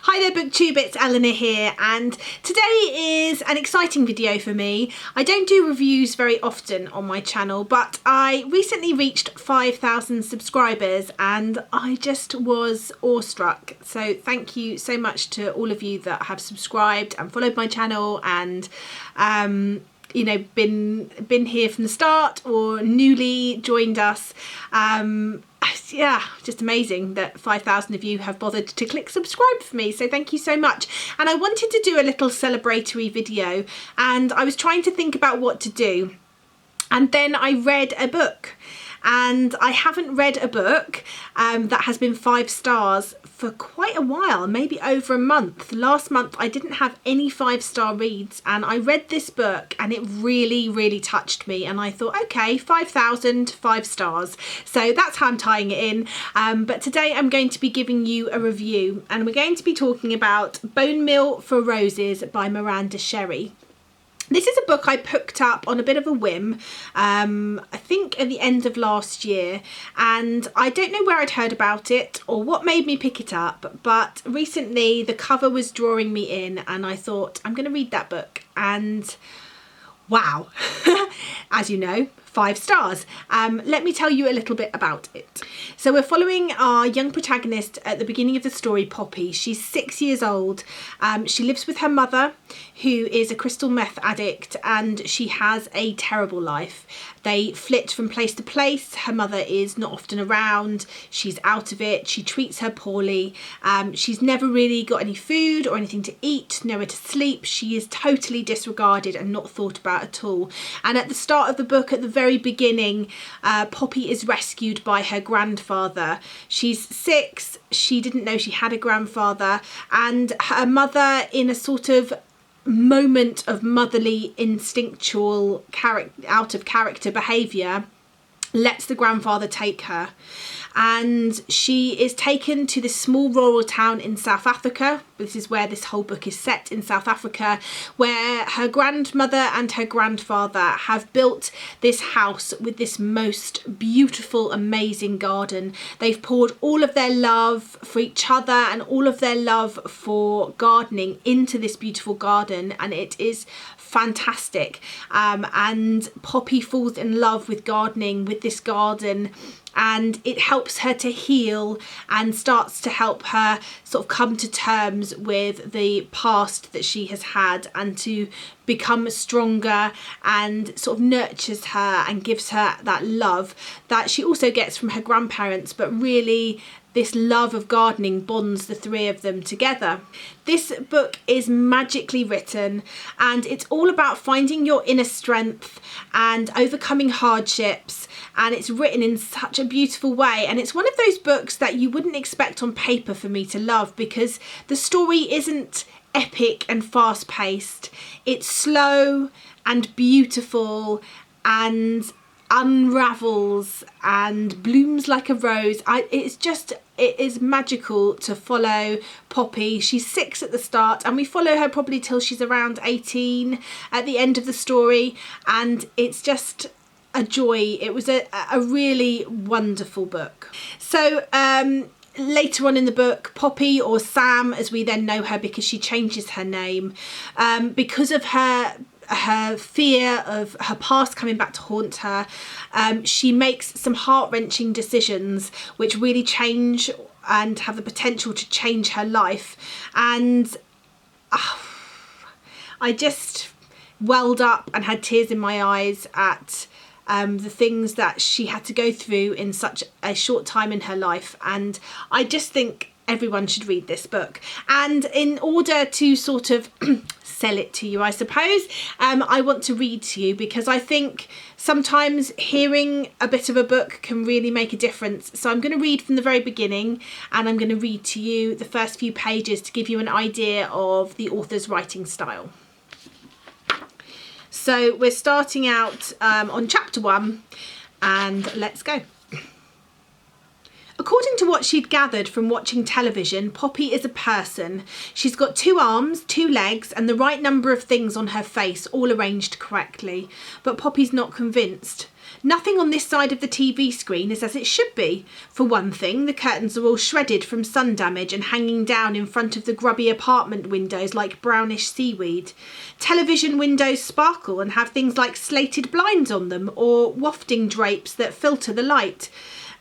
Hi there BookTube, it's Eleanor here, and today is an exciting video for me. I don't do reviews very often on my channel, but I recently reached 5,000 subscribers and I just was awestruck. So thank you so much to all of you that have subscribed and followed my channel and you know, been here from the start or newly joined us. Yeah, just amazing that 5,000 of you have bothered to click subscribe for me, so thank you so much. And I wanted to do a little celebratory video, and I was trying to think about what to do, and then I read a book. And I haven't read a book that has been 5 stars for quite a while, maybe over a month. Last month I didn't have any 5-star reads, and I read this book and it really touched me, and I thought, okay, 5,000, 5 stars. So that's how I'm tying it in. But today I'm going to be giving you a review, and we're going to be talking about Bone Meal for Roses by Miranda Sherry. This is a book I picked up on a bit of a whim, I think at the end of last year, and I don't know where I'd heard about it or what made me pick it up, but recently the cover was drawing me in and I thought, I'm going to read that book, and wow, as you know, 5 stars. Let me tell you a little bit about it. So we're following our young protagonist at the beginning of the story, Poppy. She's 6 years old. She lives with her mother, who is a crystal meth addict, and she has a terrible life. They flit from place to place. Her mother is not often around. She's out of it. She treats her poorly. She's never really got any food or anything to eat, nowhere to sleep. She is totally disregarded and not thought about at all. And at the start of the book, at the very beginning, Poppy is rescued by her grandfather. She's 6. She didn't know she had a grandfather, and her mother, in a sort of moment of motherly instinctual out of character behaviour, lets the grandfather take her, and she is taken to this small rural town in South Africa. This is where this whole book is set, in South Africa, where her grandmother and her grandfather have built this house with this most beautiful, amazing garden. They've poured all of their love for each other and all of their love for gardening into this beautiful garden, and it is fantastic. And Poppy falls in love with gardening, with this garden, and it helps her to heal and starts to help her sort of come to terms with the past that she has had, and to become stronger, and sort of nurtures her and gives her that love that she also gets from her grandparents. But really, this love of gardening bonds the 3 of them together. This book is magically written, and it's all about finding your inner strength and overcoming hardships, and it's written in such a beautiful way. And it's one of those books that you wouldn't expect on paper for me to love, because the story isn't epic and fast-paced. It's slow and beautiful and unravels and blooms like a rose. It is magical to follow Poppy. She's 6 at the start, and we follow her probably till she's around 18 at the end of the story, and it's just a joy. It was a really wonderful book. So later on in the book, Poppy, or Sam as we then know her because she changes her name, because of her fear of her past coming back to haunt her, she makes some heart-wrenching decisions which really change and have the potential to change her life. And I just welled up and had tears in my eyes at the things that she had to go through in such a short time in her life. And I just think everyone should read this book. And in order to sort of sell it to you, I suppose, I want to read to you, because I think sometimes hearing a bit of a book can really make a difference. So I'm going to read from the very beginning, and I'm going to read to you the first few pages to give you an idea of the author's writing style. So we're starting out on chapter 1, and let's go. According to what she'd gathered from watching television, Poppy is a person. She's got 2 arms, 2 legs, and the right number of things on her face, all arranged correctly. But Poppy's not convinced. Nothing on this side of the TV screen is as it should be. For one thing, the curtains are all shredded from sun damage and hanging down in front of the grubby apartment windows like brownish seaweed. Television windows sparkle and have things like slated blinds on them or wafting drapes that filter the light.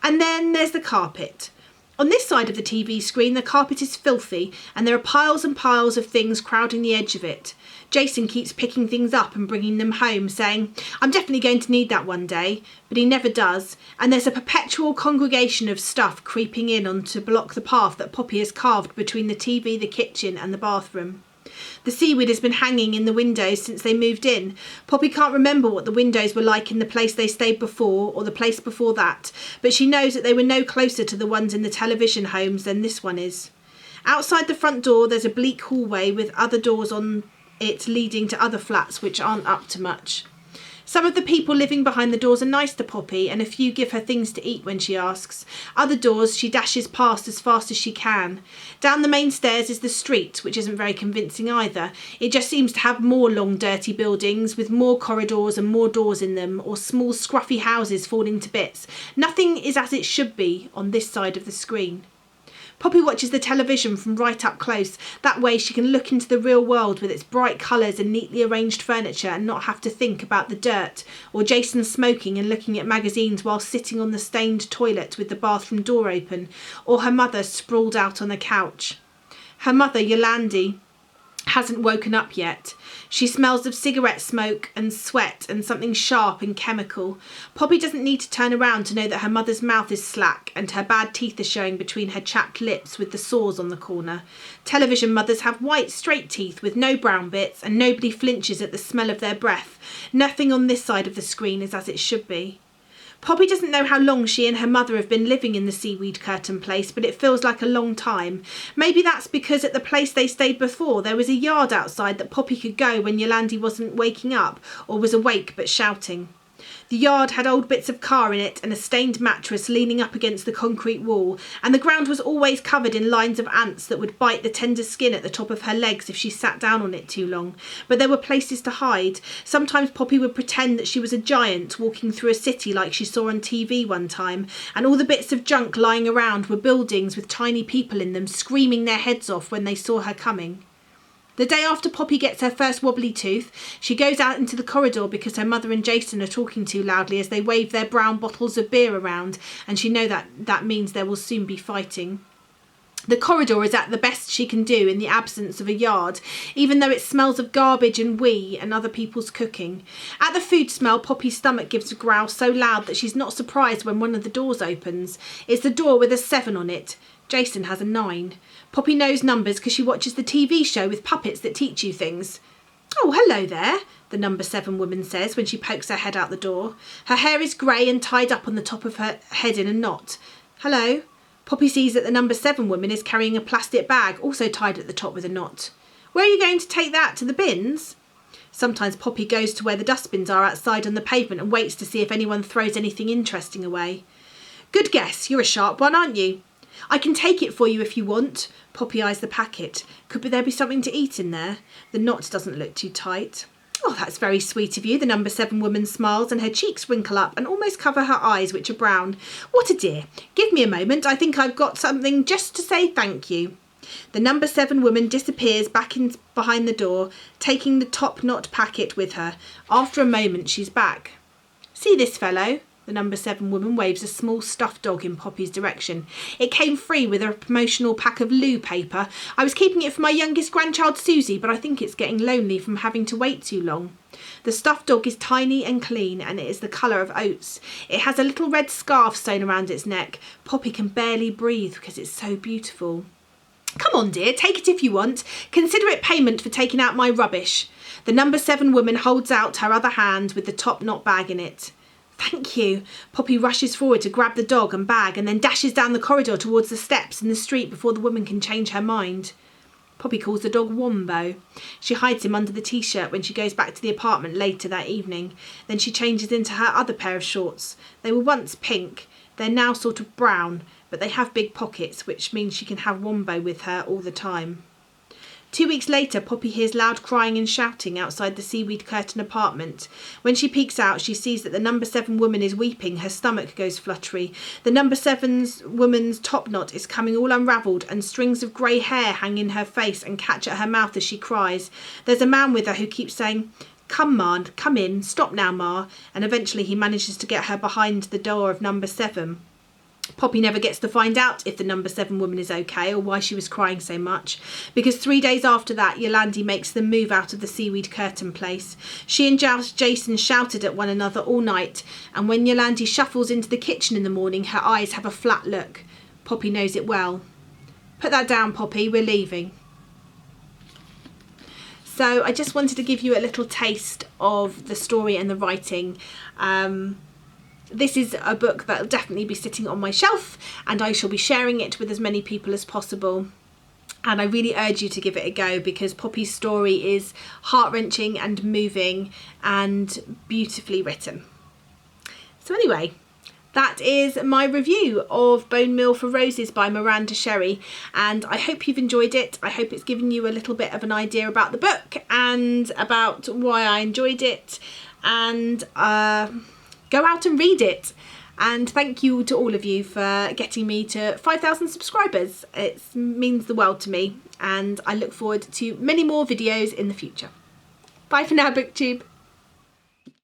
And then there's the carpet. On this side of the TV screen, the carpet is filthy and there are piles and piles of things crowding the edge of it. Jason keeps picking things up and bringing them home, saying, "I'm definitely going to need that one day," but he never does, and there's a perpetual congregation of stuff creeping in on to block the path that Poppy has carved between the TV, the kitchen and the bathroom. The seaweed has been hanging in the windows since they moved in. Poppy can't remember what the windows were like in the place they stayed before or the place before that, but she knows that they were no closer to the ones in the television homes than this one is. Outside the front door there's a bleak hallway with other doors on it leading to other flats which aren't up to much. Some of the people living behind the doors are nice to Poppy and a few give her things to eat when she asks. Other doors she dashes past as fast as she can. Down the main stairs is the street, which isn't very convincing either. It just seems to have more long dirty buildings with more corridors and more doors in them, or small scruffy houses falling to bits. Nothing is as it should be on this side of the screen. Poppy watches the television from right up close. That way she can look into the real world with its bright colours and neatly arranged furniture and not have to think about the dirt, or Jason smoking and looking at magazines while sitting on the stained toilet with the bathroom door open, or her mother sprawled out on a couch. Her mother, Yolandi, hasn't woken up yet. She smells of cigarette smoke and sweat and something sharp and chemical. Poppy doesn't need to turn around to know that her mother's mouth is slack and her bad teeth are showing between her chapped lips with the sores on the corner. Television mothers have white, straight teeth with no brown bits, and nobody flinches at the smell of their breath. Nothing on this side of the screen is as it should be. Poppy doesn't know how long she and her mother have been living in the seaweed curtain place, but it feels like a long time. Maybe that's because at the place they stayed before there was a yard outside that Poppy could go when Yolandi wasn't waking up or was awake but shouting. The yard had old bits of car in it and a stained mattress leaning up against the concrete wall, and the ground was always covered in lines of ants that would bite the tender skin at the top of her legs if she sat down on it too long. But there were places to hide. Sometimes Poppy would pretend that she was a giant walking through a city like she saw on TV one time, and all the bits of junk lying around were buildings with tiny people in them screaming their heads off when they saw her coming. The day after Poppy gets her first wobbly tooth, she goes out into the corridor because her mother and Jason are talking too loudly as they wave their brown bottles of beer around, and she knows that means there will soon be fighting. The corridor is at the best she can do in the absence of a yard, even though it smells of garbage and wee and other people's cooking. At the food smell, Poppy's stomach gives a growl so loud that she's not surprised when one of the doors opens. It's the door with a 7 on it. Jason has a 9. Poppy knows numbers because she watches the TV show with puppets that teach you things. "Oh, hello there," the number 7 woman says when she pokes her head out the door. Her hair is grey and tied up on the top of her head in a knot. "Hello." Poppy sees that the number 7 woman is carrying a plastic bag, also tied at the top with a knot. "Where are you going to take that, to the bins?" Sometimes Poppy goes to where the dustbins are outside on the pavement and waits to see if anyone throws anything interesting away. "Good guess, you're a sharp one, aren't you?" "I can take it for you if you want." Poppy eyes the packet. Could there be something to eat in there? The knot doesn't look too tight. "Oh, that's very sweet of you," the number 7 woman smiles and her cheeks wrinkle up and almost cover her eyes, which are brown. "What a dear. Give me a moment. I think I've got something just to say thank you." The number 7 woman disappears back in behind the door, taking the top knot packet with her. After a moment, she's back. "See this fellow?" The number 7 woman waves a small stuffed dog in Poppy's direction. "It came free with a promotional pack of loo paper. I was keeping it for my youngest grandchild Susie, but I think it's getting lonely from having to wait too long." The stuffed dog is tiny and clean, and it is the colour of oats. It has a little red scarf sewn around its neck. Poppy can barely breathe because it's so beautiful. "Come on, dear, take it if you want. Consider it payment for taking out my rubbish." The number 7 woman holds out her other hand with the top knot bag in it. "Thank you." Poppy rushes forward to grab the dog and bag and then dashes down the corridor towards the steps in the street before the woman can change her mind. Poppy calls the dog Wombo. She hides him under the t-shirt when she goes back to the apartment later that evening. Then she changes into her other pair of shorts. They were once pink. They're now sort of brown, but they have big pockets, which means she can have Wombo with her all the time. 2 weeks later, Poppy hears loud crying and shouting outside the Seaweed Curtain apartment. When she peeks out, she sees that the number 7 woman is weeping. Her stomach goes fluttery. The number 7's woman's top knot is coming all unravelled, and strings of grey hair hang in her face and catch at her mouth as she cries. There's a man with her who keeps saying, "Come, Ma, come in, stop now, Ma," and eventually he manages to get her behind the door of number 7. Poppy never gets to find out if the number 7 woman is okay or why she was crying so much, because 3 days after that, Yolandi makes them move out of the Seaweed Curtain place. She and Jason shouted at one another all night, and when Yolandi shuffles into the kitchen in the morning, her eyes have a flat look. Poppy knows it well. Put that down, Poppy, we're leaving. So I just wanted to give you a little taste of the story and the writing. This is a book that will definitely be sitting on my shelf, and I shall be sharing it with as many people as possible. And I really urge you to give it a go, because Poppy's story is heart-wrenching and moving and beautifully written. So anyway, that is my review of Bone Meal for Roses by Miranda Sherry, and I hope you've enjoyed it. I hope it's given you a little bit of an idea about the book and about why I enjoyed it, and go out and read it. And thank you to all of you for getting me to 5,000 subscribers. It means the world to me, and I look forward to many more videos in the future. Bye for now, BookTube.